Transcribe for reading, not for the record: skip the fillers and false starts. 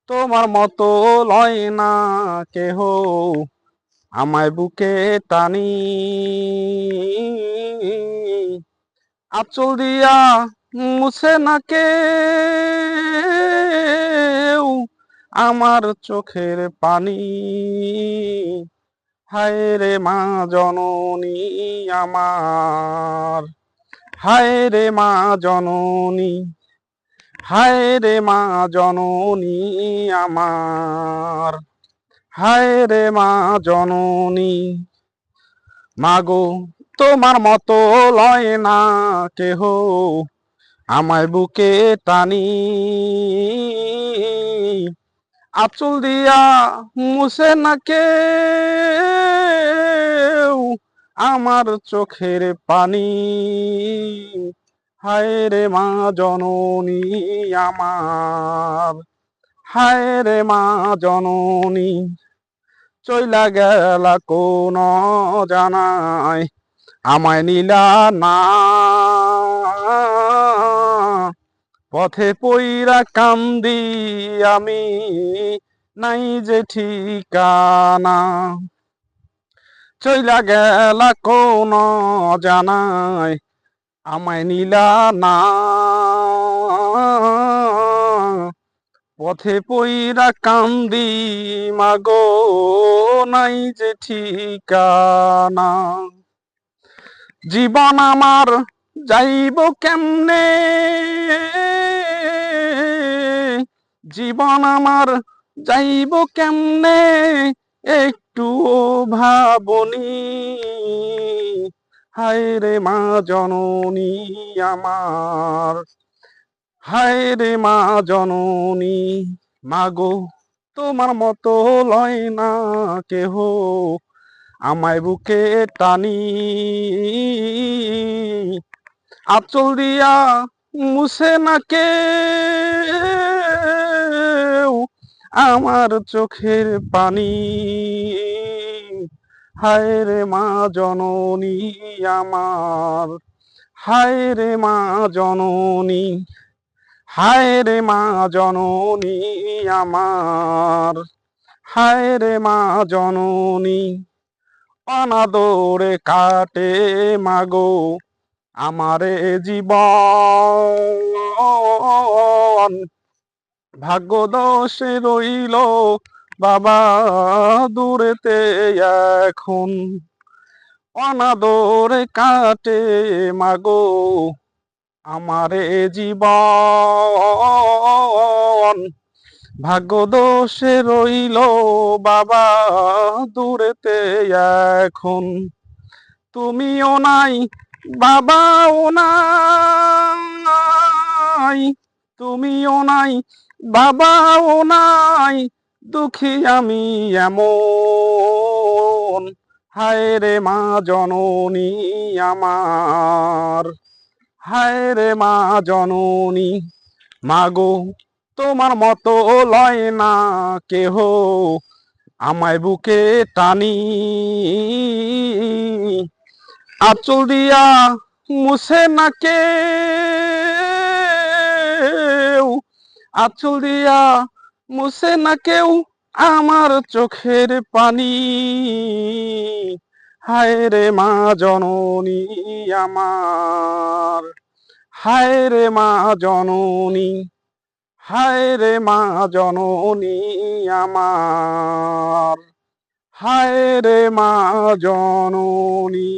তোমার মতো লয় না কেহ আমায় বুকে টানি, আঁচল দিয়া মুছে না কেউ আমার চোখের পানি। হায় রে মা জননী আমার, হায় রে মা জননী, হায় রে মা জননী আমার, হায় রে মা জননী। মাগো তোমার মতো লয় না কেহ আমায় বুকে টানি, আঁচল দিয়া মুছে না কেউ আমার চোখের পানি। হায় রে মা জননী আমার, হায় রে মা জননী। চইলা গেলা কোন জানাই আমায় নিলা না, পথে পইরা কান্দি আমি নাই যে ঠিকানা। চইলা গেলা কোন জানাই আমায় নিলা না, পথে পইরা কান্দি মাগো নাই যে ঠিকানা। জীবন আমার যাইব কেমনে, জীবন আমার যাইব কেমনে একটু ভাবনি। হায় রে মা জননী আমার, হায় রে মা জননী। মাগো তোমার মতো লয় না কেহ আমায় বুকে টানি, আঁচল দিয়া মুছে না কেউ আমার চোখের পানি। হায় রে মা জননী আমার, হায় রে মা জননী, হায় রে মা জননী আমার, হায় রে মা জননী। অনাদরে কাটে মাগো আমারে জীবন, ভাগ্য দোষে রইল বাবা দূরেতে এখন। অনাদরে কাটে মাগো আমারে জীবন, ভাগ্য দোষে রইল বাবা দূরেতে এখন। তুমিও নাই বাবাও নাই, তুমিও নাই বাবাও নাই, দুঃখী আমি এমন। হায় রে মা জননী আমার, হায় রে মা জননী। মাগো তোমার মতো লয় না কেহ আমায় বুকে টানি, আঁচল দিয়া মুছে না কেউ, আঁচল দিয়া মুছে না কেউ আমার চোখের পানি। হায় রে মা জননী আমার, হায় রে মা জননী, হায় রে মা জননী আমার, হায় রে মা জননী।